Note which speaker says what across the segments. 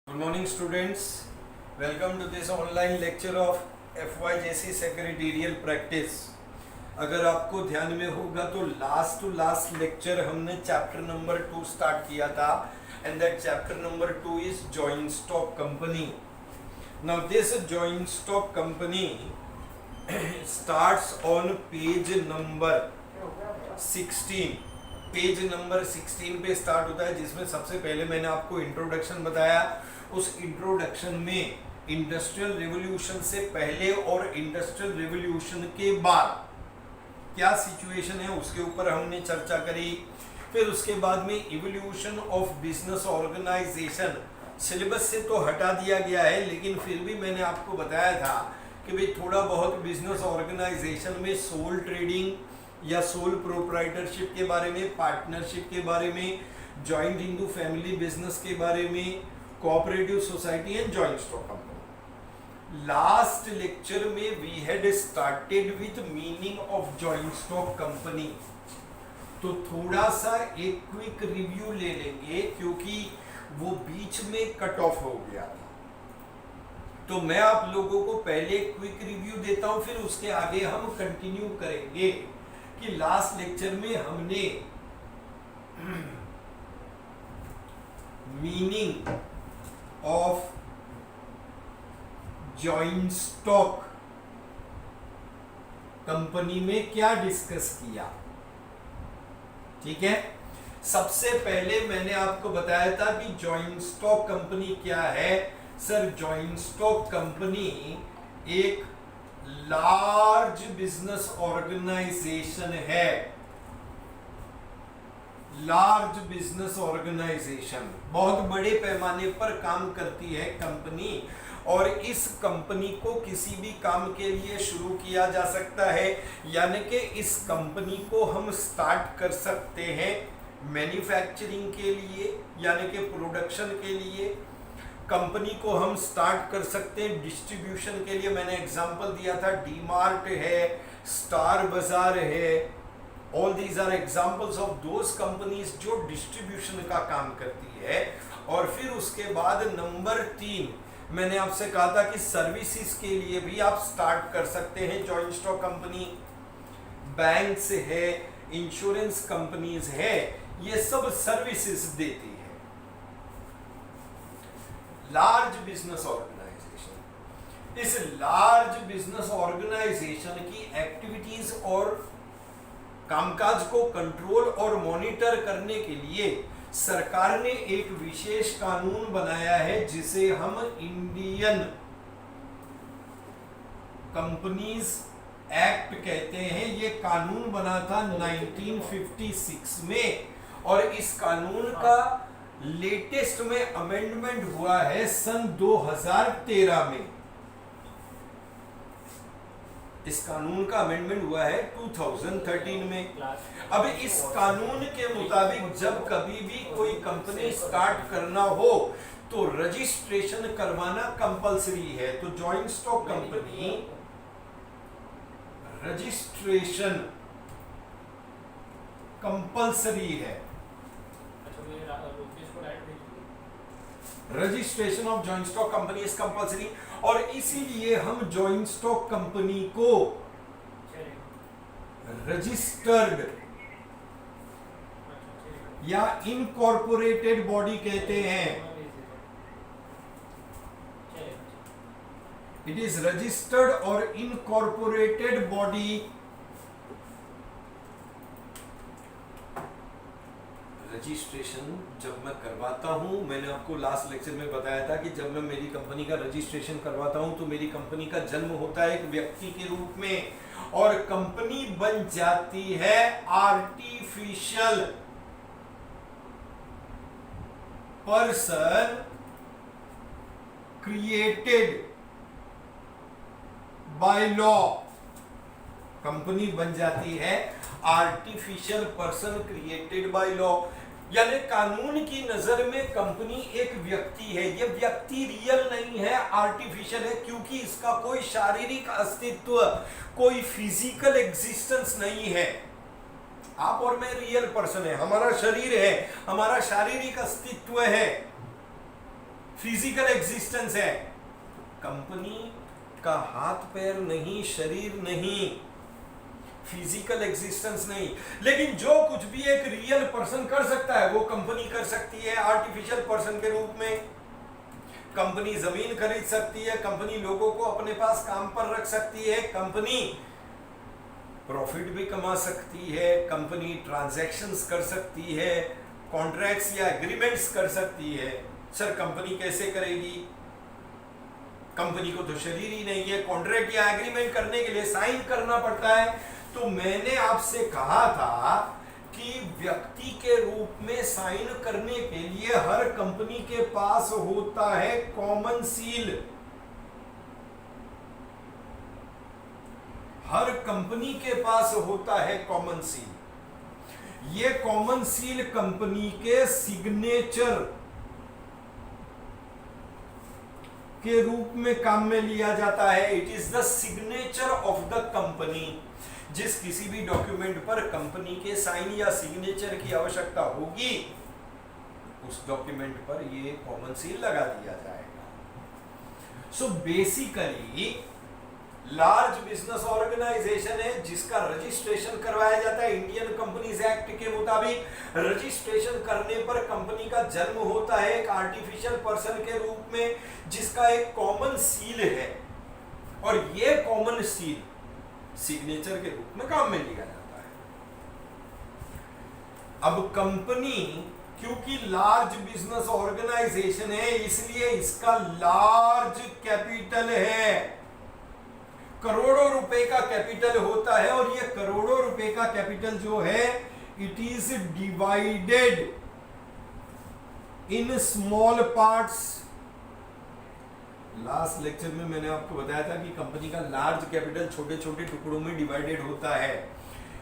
Speaker 1: Good morning students, welcome to this online lecture of FYJC Secretarial Practice। अगर आपको ध्यान में होगा तो लास्ट टू लास्ट लेक्चर हमने चैप्टर नंबर 2 स्टार्ट किया था and that chapter number 2 is joint stock company। Now this joint stock company starts on page number 16। Page number 16 पे स्टार्ट होता है, जिसमें सबसे पहले मैंने आपको इंट्रोडक्शन बताया। उस इंट्रोडक्शन में इंडस्ट्रियल रिवॉल्यूशन से पहले और इंडस्ट्रियल रिवॉल्यूशन के बाद क्या सिचुएशन है उसके ऊपर हमने चर्चा करी। फिर उसके बाद में evolution of business organisation syllabus से तो हटा दिया गया है, लेकिन फिर भी मैंने आपको बताया था कि भाई थोड़ा बहुत बिजनेस ऑर्गेनाइजेशन में सोल ट्रेडिंग या सोल प्रोप्राइटरशिप के बारे में, पार्टनरशिप के बारे में, जॉइंट हिंदू फैमिली बिजनेस के बारे में, cooperative society and joint stock company. Last lecture में we had started with meaning of joint stock company, तो थोड़ा सा एक क्विक रिव्यू ले लेंगे क्योंकि वो बीच में कट ऑफ हो गया था। तो मैं आप लोगों को पहले क्विक रिव्यू देता हूं, फिर उसके आगे हम कंटिन्यू करेंगे कि लास्ट लेक्चर में हमने meaning of joint stock company में क्या डिस्कस किया। ठीक है, सबसे पहले मैंने आपको बताया था कि जॉइंट स्टॉक कंपनी क्या है। सर, जॉइंट स्टॉक कंपनी एक लार्ज बिजनेस ऑर्गेनाइजेशन है। लार्ज बिजनेस ऑर्गेनाइजेशन, बहुत बड़े पैमाने पर काम करती है कंपनी, और इस कंपनी को किसी भी काम के लिए शुरू किया जा सकता है, यानी कि इस कंपनी को हम स्टार्ट कर सकते हैं मैन्युफैक्चरिंग के लिए, यानी कि प्रोडक्शन के लिए। कंपनी को हम स्टार्ट कर सकते हैं डिस्ट्रीब्यूशन के लिए। मैंने एग्जांपल दिया था, डीमार्ट है, स्टार बाजार है। All these are examples of those companies जो डिस्ट्रीब्यूशन का काम करती है। और फिर उसके बाद नंबर 3 मैंने आपसे कहा था कि सर्विसेज के लिए भी आप स्टार्ट कर सकते हैं जॉइंट स्टॉक कंपनी। बैंक्स है, इंश्योरेंस कंपनीज है, ये सब सर्विसेज देती है। लार्ज बिजनेस ऑर्गेनाइजेशन, इस लार्ज बिजनेस ऑर्गेनाइजेशन की एक्टिविटीज और कामकाज को कंट्रोल और मॉनिटर करने के लिए सरकार ने एक विशेष कानून बनाया है जिसे हम इंडियन कंपनीज एक्ट कहते हैं। ये कानून बना था 1956 में, और इस कानून का लेटेस्ट में अमेंडमेंट हुआ है सन 2013 में। इस कानून का अमेंडमेंट हुआ है 2013 में। अब इस कानून के मुताबिक जब कभी भी कोई कंपनी स्टार्ट करना हो तो रजिस्ट्रेशन करवाना कंपलसरी है। तो joint stock company registration compulsory है। Registration of joint stock company is compulsory, और इसीलिए हम जॉइंट स्टॉक कंपनी को रजिस्टर्ड या इनकॉर्पोरेटेड बॉडी कहते हैं। इट इज रजिस्टर्ड और इनकॉर्पोरेटेड बॉडी। रजिस्ट्रेशन जब मैं करवाता हूं, मैंने आपको लास्ट लेक्चर में बताया था कि जब मैं मेरी कंपनी का रजिस्ट्रेशन करवाता हूं तो मेरी कंपनी का जन्म होता है एक व्यक्ति के रूप में, और कंपनी बन जाती है artificial person created by law. Company बन जाती है artificial person created by law, यानी कानून की नजर में कंपनी एक व्यक्ति है। ये व्यक्ति रियल नहीं है, आर्टिफिशियल है, क्योंकि इसका कोई शारीरिक अस्तित्व, कोई फिजिकल एग्जिस्टेंस नहीं है। आप और मैं रियल पर्सन है, हमारा शरीर है, हमारा शारीरिक अस्तित्व है, फिजिकल एग्जिस्टेंस है। कंपनी का हाथ पैर नहीं, शरीर नहीं, फिजिकल एग्जिस्टेंस नहीं, लेकिन जो कुछ भी एक रियल पर्सन कर सकता है वो कंपनी कर सकती है आर्टिफिशियल पर्सन के रूप में। कंपनी जमीन खरीद सकती है, कंपनी लोगों को अपने पास काम पर रख सकती है, कंपनी प्रॉफिट भी कमा सकती है, कंपनी ट्रांजैक्शंस कर सकती है, कॉन्ट्रैक्ट्स या एग्रीमेंट्स कर सकती है। सर कंपनी कैसे करेगी? कंपनी को तो शरीर ही नहीं है, कॉन्ट्रैक्ट या एग्रीमेंट करने के लिए साइन करना पड़ता है। तो मैंने आपसे कहा था कि व्यक्ति के रूप में साइन करने के लिए हर कंपनी के पास होता है कॉमन सील। हर कंपनी के पास होता है कॉमन सील। ये कॉमन सील कंपनी के सिग्नेचर के रूप में काम में लिया जाता है। It is the signature of the company. जिस किसी भी डॉक्यूमेंट पर कंपनी के साइन या सिग्नेचर की आवश्यकता होगी उस डॉक्यूमेंट पर ये कॉमन सील लगा दिया जाएगा। So basically large business organisation है जिसका रजिस्ट्रेशन करवाया जाता है इंडियन कंपनीज एक्ट के मुताबिक। रजिस्ट्रेशन करने पर कंपनी का जन्म होता है एक आर्टिफिशियल पर्सन के रूप में जिसका एक कॉमन सील है, और ये कॉमन सील सिग्नेचर के रूप में काम में लिया जाता है। अब कंपनी क्योंकि लार्ज बिजनेस ऑर्गेनाइजेशन है इसलिए इसका लार्ज कैपिटल है, करोड़ों रुपए का कैपिटल होता है, और ये करोड़ों रुपए का कैपिटल जो है it is divided in small parts. Last lecture में मैंने आपको बताया था कि कंपनी का लार्ज कैपिटल छोटे छोटे टुकड़ों में डिवाइडेड होता है।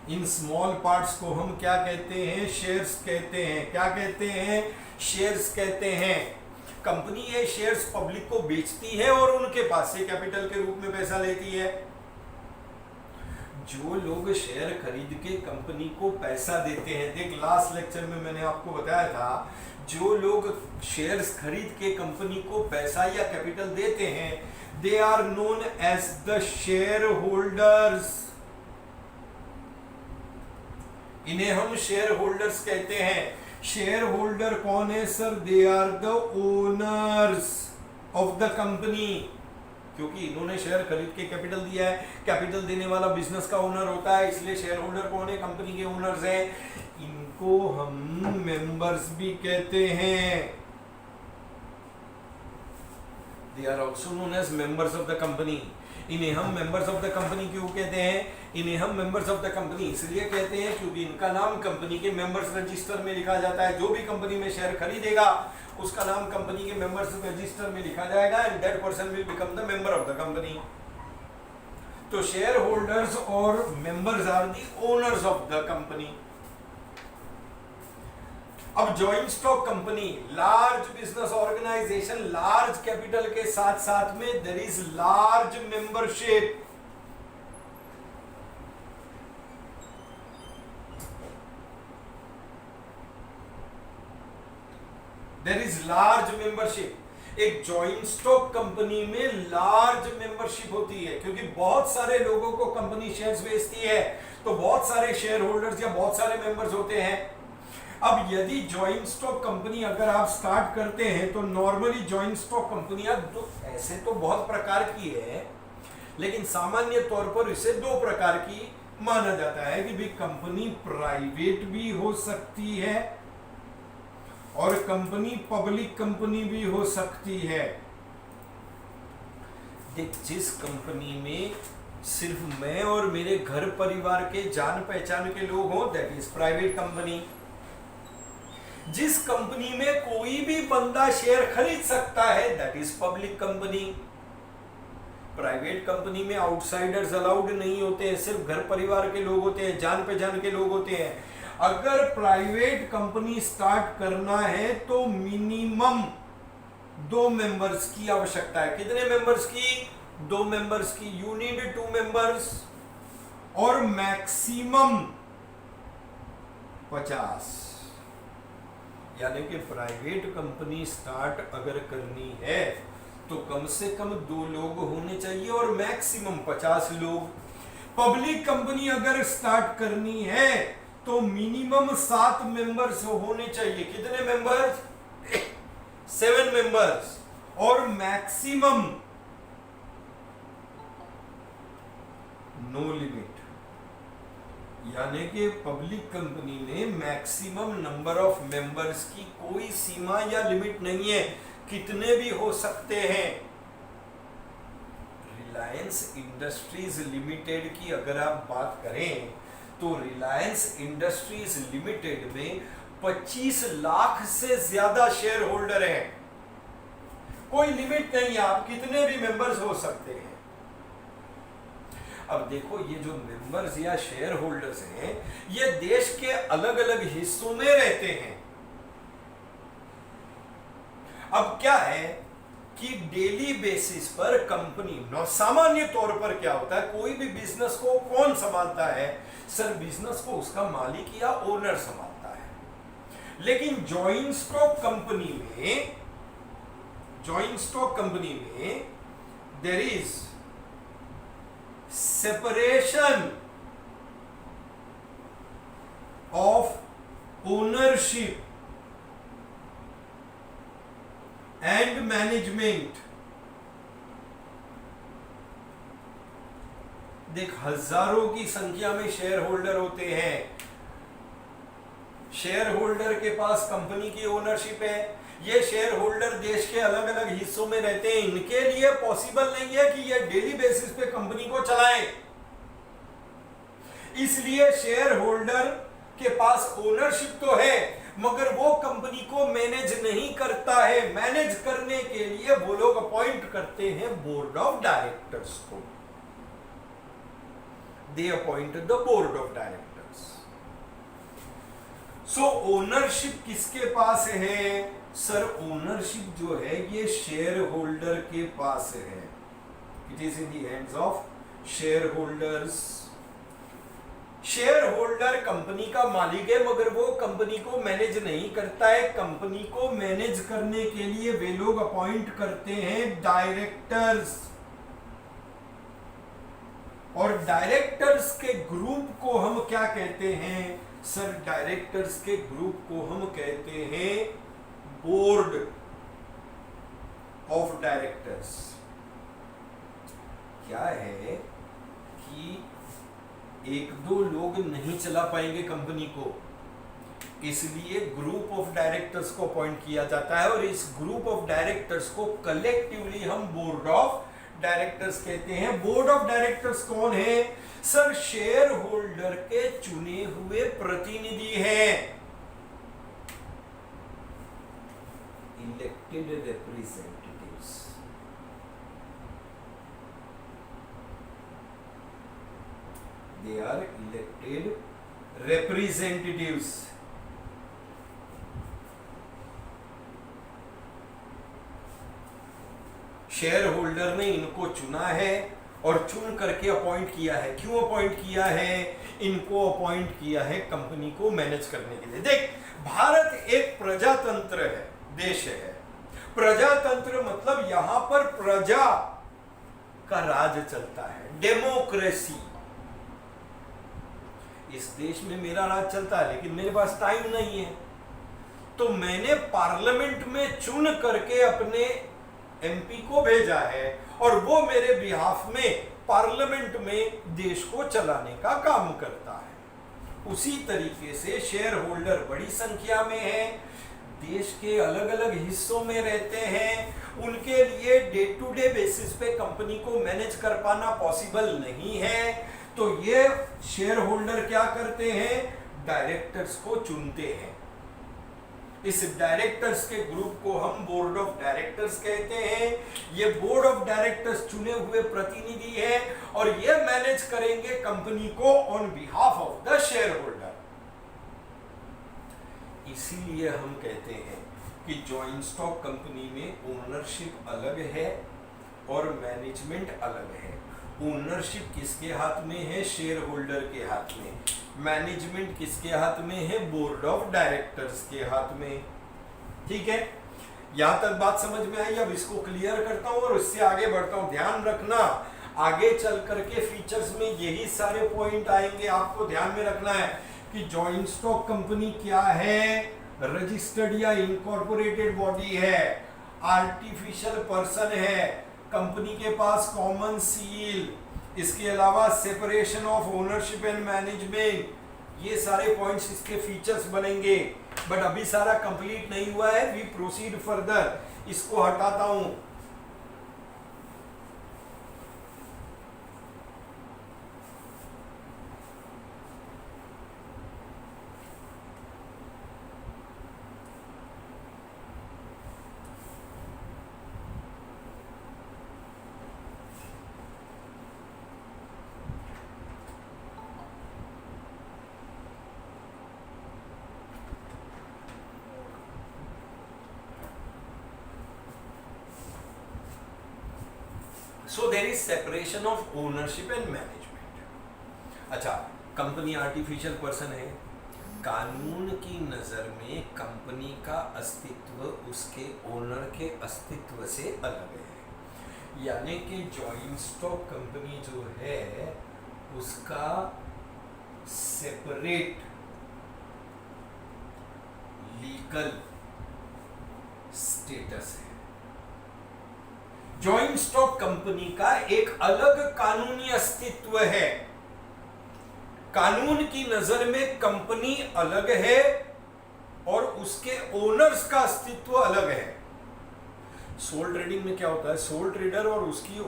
Speaker 1: इन स्मॉल पार्ट्स को हम क्या कहते हैं? शेयर्स कहते हैं। क्या कहते हैं? शेयर्स कहते हैं। कंपनी ये शेयर्स पब्लिक को बेचती है और उनके पास से कैपिटल के रूप में पैसा लेती है। जो लोग शेयर खरीद के कंपनी को पैसा देते हैं, देख लास्ट लेक्चर में मैंने आपको बताया था, जो लोग शेयर्स खरीद के कंपनी को पैसा या कैपिटल देते हैं they are known as the shareholders. इन्हें हम शेयर होल्डर्स कहते हैं। शेयर होल्डर कौन है sir? They are the owners of the company, क्योंकि इन्होंने शेयर खरीद के कैपिटल दिया है। कैपिटल देने वाला बिजनेस का ओनर होता है, इसलिए शेयर होल्डर कौन है? कंपनी के ओनर्स हैं। इनको हम मेंबर्स भी कहते हैं। They are also known as members of the company. इन्हें हम मेंबर्स ऑफ द कंपनी क्यों कहते हैं? इन्हें हम मेंबर्स ऑफ द कंपनी इसलिए कहते हैं क्योंकि इनका नाम कंपनी के मेंबर्स रजिस्टर में लिखा जाता है। जो भी कंपनी में शेयर खरीदेगा उसका नाम कंपनी के मेंबर्स रजिस्टर में लिखा जाएगा and that person will become the member of the company. तो शेयर होल्डर्स और members are the owners of the company. अब joint stock company, large business organisation, large capital के साथ साथ में there is large membership. There is large membership. एक joint stock company में large membership होती है क्योंकि बहुत सारे लोगों को कंपनी शेयर्स बेचती है, तो बहुत सारे शेयर होल्डर्स या बहुत सारे मेंबर्स होते हैं। अब यदि जॉइंट स्टॉक कंपनी अगर आप स्टार्ट करते हैं तो नॉर्मली जॉइंट स्टॉक कंपनियां तो ऐसे तो बहुत प्रकार की है, लेकिन सामान्य तौर पर इसे दो प्रकार की माना जाता है कि भी कंपनी प्राइवेट भी हो सकती है और कंपनी पब्लिक कंपनी भी हो सकती है। देख, जिस कंपनी में सिर्फ मैं और मेरे घर परिवार के जान पहचान के लोग हों दैट इज प्राइवेट कंपनी। जिस कंपनी में कोई भी बंदा शेयर खरीद सकता है that is public company. Private company में आउटसाइडर्स अलाउड नहीं होते हैं, सिर्फ घर परिवार के लोग होते हैं, जान पहचान के लोग होते हैं। अगर प्राइवेट कंपनी स्टार्ट करना है तो मिनिमम 2 मेंबर्स की आवश्यकता है। कितने मेंबर्स की? 2 मेंबर्स की। यू नीड 2 मेंबर्स और मैक्सिमम 50। यानी कि प्राइवेट कंपनी स्टार्ट अगर करनी है तो कम से कम 2 लोग होने चाहिए और मैक्सिमम 50 लोग। पब्लिक कंपनी अगर स्टार्ट करनी है तो मिनिमम 7 मेंबर्स होने चाहिए। कितने मेंबर्स? 7 मेंबर्स। और मैक्सिमम नो लिमिट, यानी कि पब्लिक कंपनी में मैक्सिमम नंबर ऑफ मेंबर्स की कोई सीमा या लिमिट नहीं है, कितने भी हो सकते हैं। रिलायंस इंडस्ट्रीज लिमिटेड की अगर आप बात करें तो रिलायंस इंडस्ट्रीज लिमिटेड में 25 लाख से ज्यादा शेयर होल्डर हैं। कोई लिमिट नहीं है, आप कितने भी मेंबर्स हो सकते हैं। अब देखो, ये जो मेंबर्स या शेयर होल्डर्स हैं ये देश के अलग अलग हिस्सों में रहते हैं। अब क्या है कि डेली बेसिस पर कंपनी सामान्य तौर पर क्या होता है, कोई भी बिजनेस को कौन संभालता है? सर, बिजनेस को उसका मालिक या ओनर संभालता है। लेकिन जॉइंट स्टॉक कंपनी में there is separation of ownership and management. देख, हजारों की संख्या में शेयर होल्डर होते हैं। शेयर होल्डर के पास कंपनी की ओनरशिप है। ये शेयर होल्डर देश के अलग अलग हिस्सों में रहते हैं। इनके लिए पॉसिबल नहीं है कि ये डेली बेसिस पे कंपनी को चलाएं। इसलिए शेयर होल्डर के पास ओनरशिप तो है मगर वो कंपनी को मैनेज नहीं करता है। मैनेज करने के लिए वो लोग अपॉइंट करते हैं बोर्ड ऑफ डायरेक्टर्स को। They appoint the board of directors. So ownership किसके पास है? सर, ओनरशिप जो है ये शेयर होल्डर के पास है। It is in the hands of share holders. Share holder company का मालिक है मगर वो कंपनी को मैनेज नहीं करता है। कंपनी को मैनेज करने के लिए वे लोग अपॉइंट करते हैं डायरेक्टर्स। और डायरेक्टर्स के ग्रुप को हम क्या कहते हैं? सर, डायरेक्टर्स के ग्रुप को हम कहते हैं बोर्ड ऑफ डायरेक्टर्स। क्या है कि 1-2 लोग नहीं चला पाएंगे कंपनी को, इसलिए ग्रुप ऑफ डायरेक्टर्स को अपॉइंट किया जाता है और इस ग्रुप ऑफ डायरेक्टर्स को कलेक्टिवली हम बोर्ड ऑफ डायरेक्टर्स कहते हैं। बोर्ड ऑफ डायरेक्टर्स कौन है? सर, शेयर होल्डर के चुने हुए प्रतिनिधि हैं, elected representatives. They are elected representatives. Share holder ने इनको चुना है और चुन करके अपॉइंट किया है। क्यों अपॉइंट किया है? इनको अपॉइंट किया है कंपनी को मैनेज करने के लिए। देख, भारत एक प्रजातंत्र है, देश है। प्रजातंत्र मतलब यहां पर प्रजा का राज चलता है, डेमोक्रेसी। इस देश में मेरा राज चलता है लेकिन मेरे पास टाइम नहीं है, तो मैंने पार्लियामेंट में चुन करके अपने एमपी को भेजा है और वो मेरे बिहाफ में पार्लियामेंट में देश को चलाने का काम करता है। उसी तरीके से शेयर होल्डर बड़ी संख्या में है, देश के अलग अलग हिस्सों में रहते हैं। उनके लिए डे टू डे बेसिस पे कंपनी को मैनेज कर पाना पॉसिबल नहीं है, तो ये शेयर होल्डर क्या करते हैं? डायरेक्टर्स को चुनते हैं। इस डायरेक्टर्स के ग्रुप को हम बोर्ड ऑफ डायरेक्टर्स कहते हैं। ये बोर्ड ऑफ डायरेक्टर्स चुने हुए प्रतिनिधि हैं और ये मैनेज करेंगे कंपनी को on behalf of the share holder. इसीलिए हम कहते हैं कि जॉइंट स्टॉक कंपनी में ओनरशिप अलग है और मैनेजमेंट अलग है। ओनरशिप किसके हाथ में है? शेयर होल्डर के हाथ में। मैनेजमेंट किसके हाथ में है? बोर्ड ऑफ डायरेक्टर्स के हाथ में। ठीक है, यहां तक बात समझ में आई। अब इसको क्लियर करता हूं और इससे आगे बढ़ता हूं। ध्यान रखना, आगे चल करके फीचर्स में यही सारे पॉइंट आएंगे। आपको ध्यान में रखना है कि जॉइंट स्टॉक कंपनी क्या है, रजिस्टर्ड या इनकॉर्पोरेटेड बॉडी है, आर्टिफिशियल पर्सन है, कंपनी के पास कॉमन सील, इसके अलावा separation of ownership and management, ये सारे पॉइंट्स इसके फीचर्स बनेंगे। बट अभी सारा कंप्लीट नहीं हुआ है, वी प्रोसीड फर्दर। इसको हटाता हूं। So there is separation of ownership and management. अच्छा, कंपनी आर्टिफिशियल पर्सन है, कानून की नजर में कंपनी का अस्तित्व उसके ओनर के अस्तित्व से अलग है। यानी कि जॉइंट स्टॉक कंपनी जो है उसका सेपरेट लीगल स्टेटस है। जॉइंट स्टॉक कंपनी का एक अलग कानूनी अस्तित्व है। कानून की नजर में कंपनी अलग है और उसके ओनर्स का अस्तित्व अलग है। सोल ट्रेडिंग में क्या होता है, सोल ट्रेडर और उसकी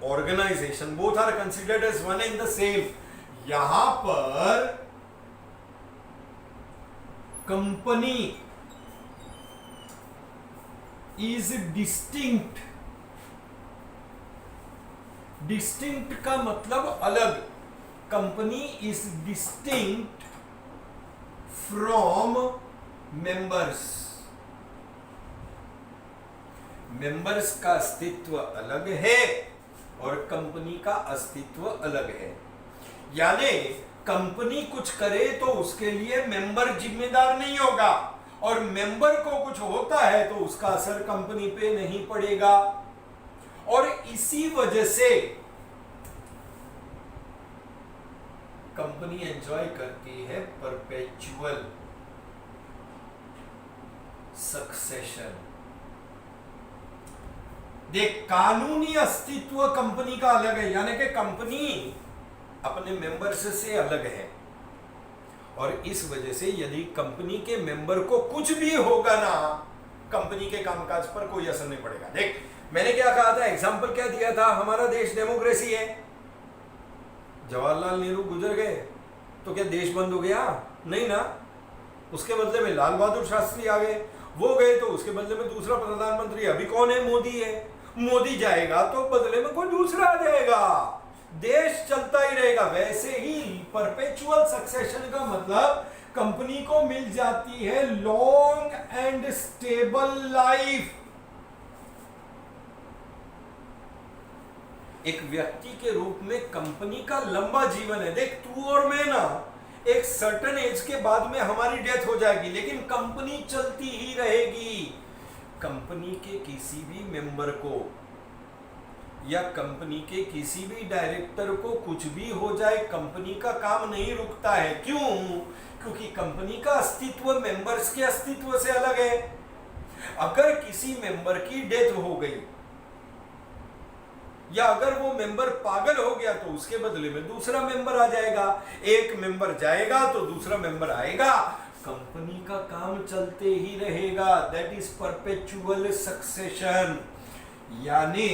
Speaker 1: organisation both are considered as one and the same. यहां पर कंपनी इज डिस्टिंक्ट। डिस्टिंक्ट का मतलब अलग। Company is distinct from members. Members का अस्तित्व अलग है और कंपनी का अस्तित्व अलग है। यानी कंपनी कुछ करे तो उसके लिए मेंबर जिम्मेदार नहीं होगा, और मेंबर को कुछ होता है तो उसका असर कंपनी पे नहीं पड़ेगा। और इसी वजह से कंपनी एंजॉय करती है परपेचुअल सक्सेशन। देख, कानूनी अस्तित्व कंपनी का अलग है, यानी कि कंपनी अपने मेंबर्स से अलग है, और इस वजह से यदि कंपनी के मेंबर को कुछ भी होगा ना, कंपनी के कामकाज पर कोई असर नहीं पड़ेगा। देख, मैंने क्या कहा था, एग्जाम्पल क्या दिया था, हमारा देश डेमोक्रेसी है। जवाहरलाल नेहरू गुजर गए तो क्या देश बंद हो गया? नहीं ना। उसके बदले में लाल बहादुर शास्त्री आ गए, वो गए तो उसके बदले में दूसरा प्रधानमंत्री अभी कौन है? मोदी है। मोदी जाएगा तो बदले में कोई दूसरा आ जाएगा, देश चलता ही रहेगा। वैसे ही परपेचुअल सक्सेशन का मतलब कंपनी को मिल जाती है लॉन्ग एंड स्टेबल लाइफ। एक व्यक्ति के रूप में कंपनी का लंबा जीवन है। देख, तू और मैं ना एक सर्टेन एज के बाद में हमारी डेथ हो जाएगी, लेकिन कंपनी चलती ही रहेगी। कंपनी के किसी भी मेंबर को या कंपनी के किसी भी डायरेक्टर को कुछ भी हो जाए, कंपनी का काम नहीं रुकता है। क्यों? क्योंकि कंपनी का अस्तित्व मेंबर्स के अस्तित्व से अलग है। अगर किसी मेंबर की डेथ हो गई या अगर वो मेंबर पागल हो गया तो उसके बदले में दूसरा मेंबर आ जाएगा। एक मेंबर जाएगा तो दूसरा मेंबर आएगा, कंपनी का काम चलते ही रहेगा। That is perpetual succession. यानी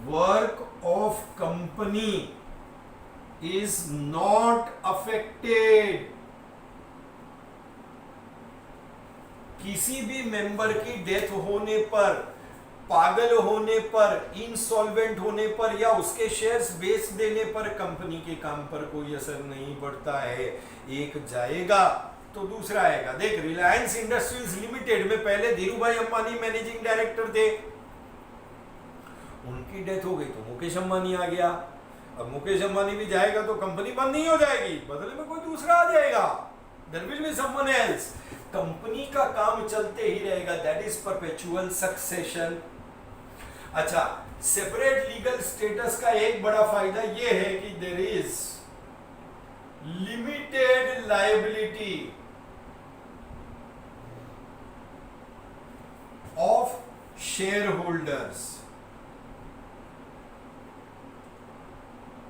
Speaker 1: work of company is not affected. किसी भी मेंबर की डेथ होने पर, पागल होने पर, इंसॉल्वेंट होने पर या उसके शेयर्स बेच देने पर कंपनी के काम पर कोई असर नहीं पड़ता है। एक जाएगा तो दूसरा आएगा। देख, रिलायंस इंडस्ट्रीज लिमिटेड में पहले धीरूभाई अंबानी मैनेजिंग डायरेक्टर थे, उनकी डेथ हो गई तो मुकेश अंबानी आ गया। अब मुकेश अंबानी भी जाएगा तो कंपनी बंद नहीं हो जाएगी, बदले में कोई दूसरा आ जाएगा। There will be someone else. Company का काम चलते ही रहेगा, दैट इज परपेचुअल सक्सेशन। अच्छा, सेपरेट लीगल स्टेटस का एक बड़ा फायदा यह है कि there is limited liability of shareholders.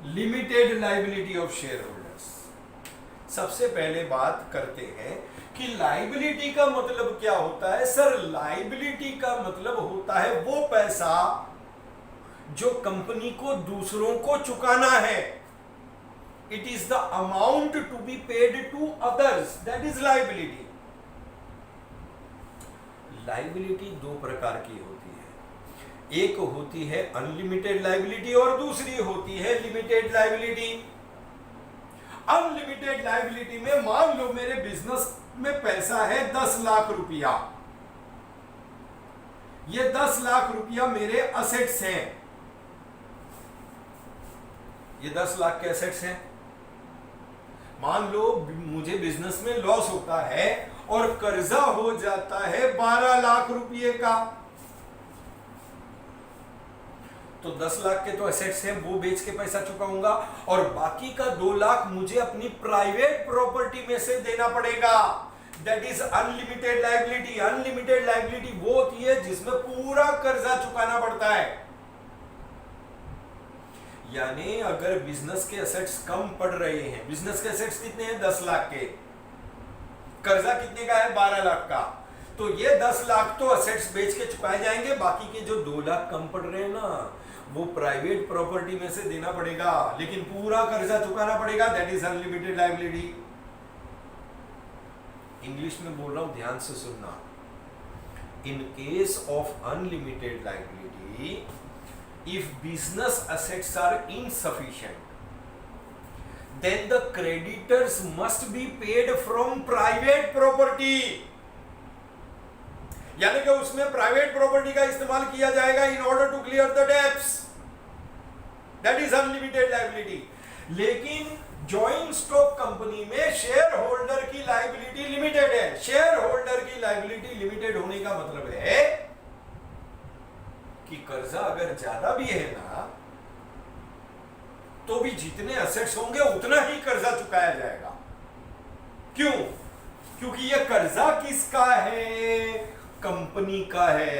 Speaker 1: Limited liability of shareholders. सबसे पहले बात करते हैं कि लायबिलिटी का मतलब क्या होता है। सर, लायबिलिटी का मतलब होता है वो पैसा जो कंपनी को दूसरों को चुकाना है। It is the amount to be paid to others, that is liability. Liability दो प्रकार की होती है, एक होती है अनलिमिटेड लायबिलिटी और दूसरी होती है लिमिटेड लायबिलिटी। अनलिमिटेड लायबिलिटी में मान लो मेरे बिजनेस में पैसा है 10 लाख रुपया, ये 10 लाख रुपया मेरे असेट्स हैं, ये 10 लाख के असेट्स हैं। मान लो मुझे बिजनेस में लॉस होता है और कर्जा हो जाता है 12 लाख रुपए का, तो 10 लाख के तो असेट्स हैं, वो बेच के पैसा चुकाऊंगा और बाकी का 2 लाख मुझे अपनी प्राइवेट प्रॉपर्टी में से देना पड़ेगा। That is unlimited liability. Unlimited liability वो होती है जिसमें पूरा कर्जा चुकाना पड़ता है। यानी अगर बिजनेस के असेट्स कम पड़ रहे हैं, बिजनेस के असेट्स कितने हैं 10 लाख के, कर्जा कितने का है 12 लाख का, तो ये 10 लाख तो असेट्स बेच के चुकाए जाएंगे, बाकी के जो 2 लाख कम पड़ रहे हैं ना, वो प्राइवेट प्रॉपर्टी में से देना पड़ेगा, लेकिन पूरा कर्जा चुकाना पड़ेगा। That is unlimited liability. English में बोल रहा हूं, ध्यान से सुनना। In case of unlimited liability, if business assets are insufficient, then the creditors must be paid from private property। यानी कि उसमें प्राइवेट प्रॉपर्टी का इस्तेमाल किया जाएगा in order to clear the debts. That is unlimited liability. लेकिन joint stock company में shareholder की लायबिलिटी लिमिटेड है। शेयर होल्डर की लायबिलिटी लिमिटेड होने का मतलब है कि कर्जा अगर ज्यादा भी है ना, तो भी जितने असेट्स होंगे उतना ही कर्जा चुकाया जाएगा। क्यों? क्योंकि यह कर्जा किसका है? कंपनी का है।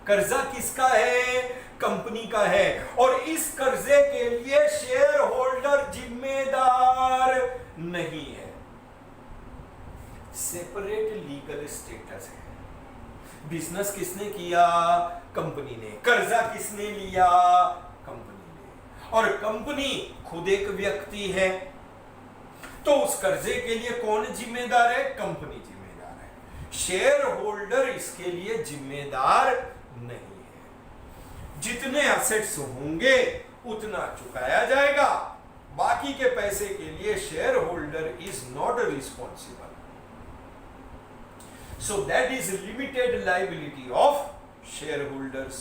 Speaker 1: कर्जा किसका है? कंपनी का है। और इस कर्जे के लिए शेयर होल्डर जिम्मेदार नहीं है। सेपरेट लीगल स्टेटस है। बिजनेस किसने किया? कंपनी ने। कर्जा किसने लिया? कंपनी ने। और कंपनी खुद एक व्यक्ति है, तो उस कर्जे के लिए कौन जिम्मेदार है? कंपनी जिम्मेदार है। शेयर होल्डर इसके लिए जिम्मेदार नहीं है। जितने असेट्स होंगे उतना चुकाया जाएगा, बाकी के पैसे के लिए share holder is not responsible. So that is limited liability of shareholders।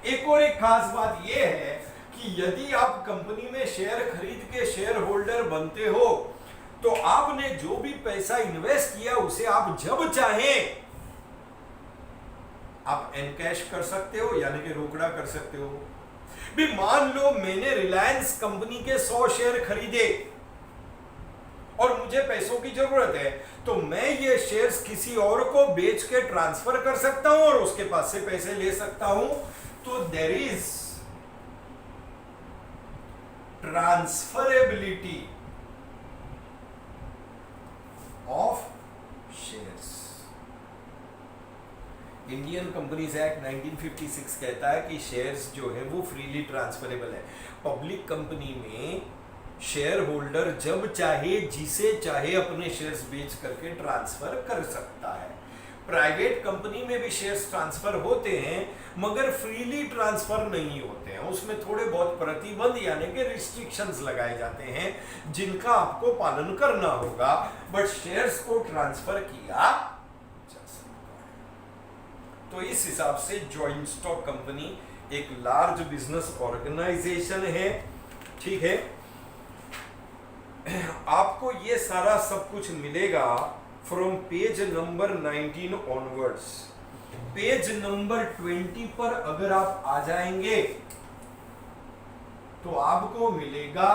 Speaker 1: एक और एक खास बात यह है कि यदि आप कंपनी में शेयर खरीद के शेयर होल्डर बनते हो, तो आपने जो भी पैसा इन्वेस्ट किया उसे आप जब चाहें आप एनकैश कर सकते हो, यानी कि रोकड़ा कर सकते हो। भी मान लो मैंने रिलायंस कंपनी के 100 शेयर खरीदे और मुझे पैसों की जरूरत है, तो मैं ये शेयर्स किसी और को बेच के ट्रांसफर कर सकता हूं और उसके पास से पैसे ले सकता हूं। तो there is transferability of shares. Indian companies act 1956 कहता है कि शेयर्स जो है वो फ्रीली ट्रांसफरेबल है। पब्लिक कंपनी में शेयर होल्डर जब चाहे जिसे चाहे अपने शेयर्स बेच करके ट्रांसफर कर सकता है। प्राइवेट कंपनी में भी शेयर्स ट्रांसफर होते हैं, मगर फ्रीली ट्रांसफर नहीं होते हैं। उसमें थोड़े बहुत प्रतिबंध यानी कि रिस्ट्रिक्शंस लगाए जाते हैं, जिनका आपको पालन करना होगा, बट शेयर्स को ट्रांसफर किया जा सकता है। तो इस हिसाब से जॉइंट स्टॉक कंपनी एक लार्ज बिजनेस ऑर्गेनाइजेशन है। ठीक है, आपको ये सारा सब कुछ मिलेगा from page number 19 onwards. Page number 20 पर अगर आप आ जाएंगे तो आपको मिलेगा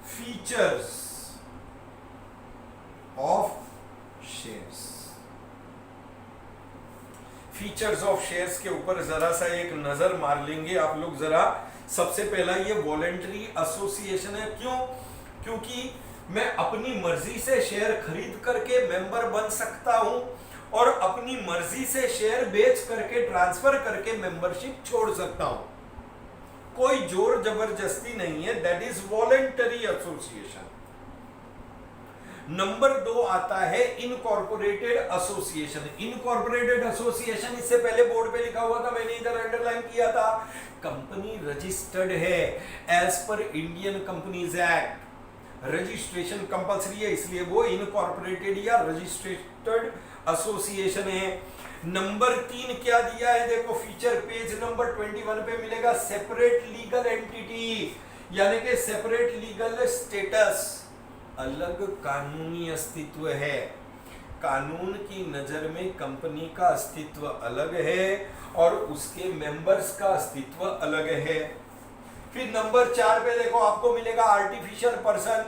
Speaker 1: features of shares. Features of shares के ऊपर जरा सा एक नजर मार लेंगे आप लोग जरा। सबसे पहला ये वॉलेंटरी एसोसिएशन है। क्यों? क्योंकि मैं अपनी मर्जी से शेयर खरीद करके मेंबर बन सकता हूं और अपनी मर्जी से शेयर बेच करके ट्रांसफर करके मेंबरशिप छोड़ सकता हूं। कोई जोर जबरदस्ती नहीं है। That is voluntary association. Number 2 आता है इनकॉर्पोरेटेड एसोसिएशन। इनकॉर्पोरेटेड एसोसिएशन इससे पहले बोर्ड पे लिखा हुआ था, मैंने इधर अंडरलाइन किया था। कंपनी रजिस्टर्ड है as per Indian companies act. Registration compulsory है, इसलिए वो इनकॉर्पोरेटेड या रजिस्टर्ड एसोसिएशन है। नंबर 3 क्या दिया है देखो, फीचर पेज नंबर 21 पे मिलेगा, सेपरेट लीगल एंटिटी, यानी कि सेपरेट लीगल स्टेटस, अलग कानूनी अस्तित्व है। कानून की नजर में कंपनी का अस्तित्व अलग है और उसके मेंबर्स का अस्तित्व अलग है। फिर नंबर 4 पे देखो आपको मिलेगा आर्टिफिशियल पर्सन,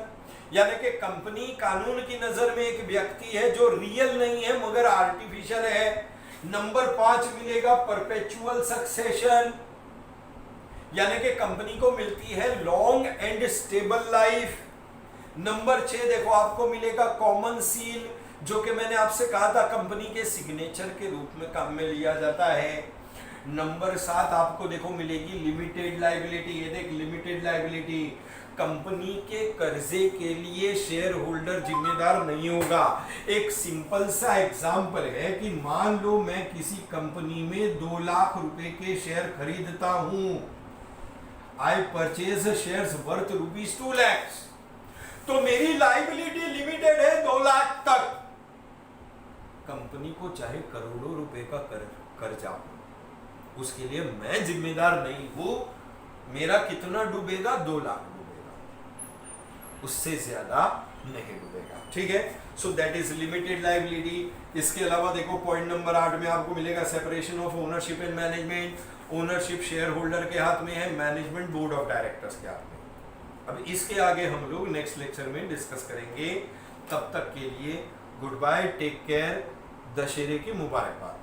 Speaker 1: यानी कि कंपनी कानून की नजर में एक व्यक्ति है जो रियल नहीं है मगर आर्टिफिशियल है। नंबर 5 मिलेगा परपेचुअल सक्सेशन, यानी कि कंपनी को मिलती है long and stable life. Number 6 देखो आपको मिलेगा कॉमन सील, जो कि मैंने आपसे कहा था कंपनी के सिग्नेचर के रूप में काम में लिया जाता है। नंबर 7 आपको देखो मिलेगी लिमिटेड लायबिलिटी। ये देख लिमिटेड लायबिलिटी, कंपनी के कर्जे के लिए शेयर होल्डर जिम्मेदार नहीं होगा। एक सिंपल सा एग्जांपल है कि मान लो मैं किसी कंपनी में 2 लाख रुपए के शेयर खरीदता हूं। I purchase shares worth ₹2 lakh, तो मेरी लायबिलिटी लिमिटेड है 2 लाख तक। कंपनी को चाहे करोड़ों रुपए का कर्जा हो, उसके लिए मैं जिम्मेदार नहीं हूं। मेरा कितना डूबेगा? 2 लाख डूबेगा, उससे ज्यादा नहीं डूबेगा। ठीक है, so that is limited liability. इसके अलावा देखो पॉइंट नंबर 8 में आपको मिलेगा separation of ownership and management. Ownership share holder के हाथ में है, मैनेजमेंट बोर्ड ऑफ डायरेक्टर्स के हाथ में। अब इसके आगे हम लोग नेक्स्ट लेक्चर में डिस्कस करेंगे। तब तक के लिए गुड बाय, टेक केयर, दशहरे की मुबारकबाद।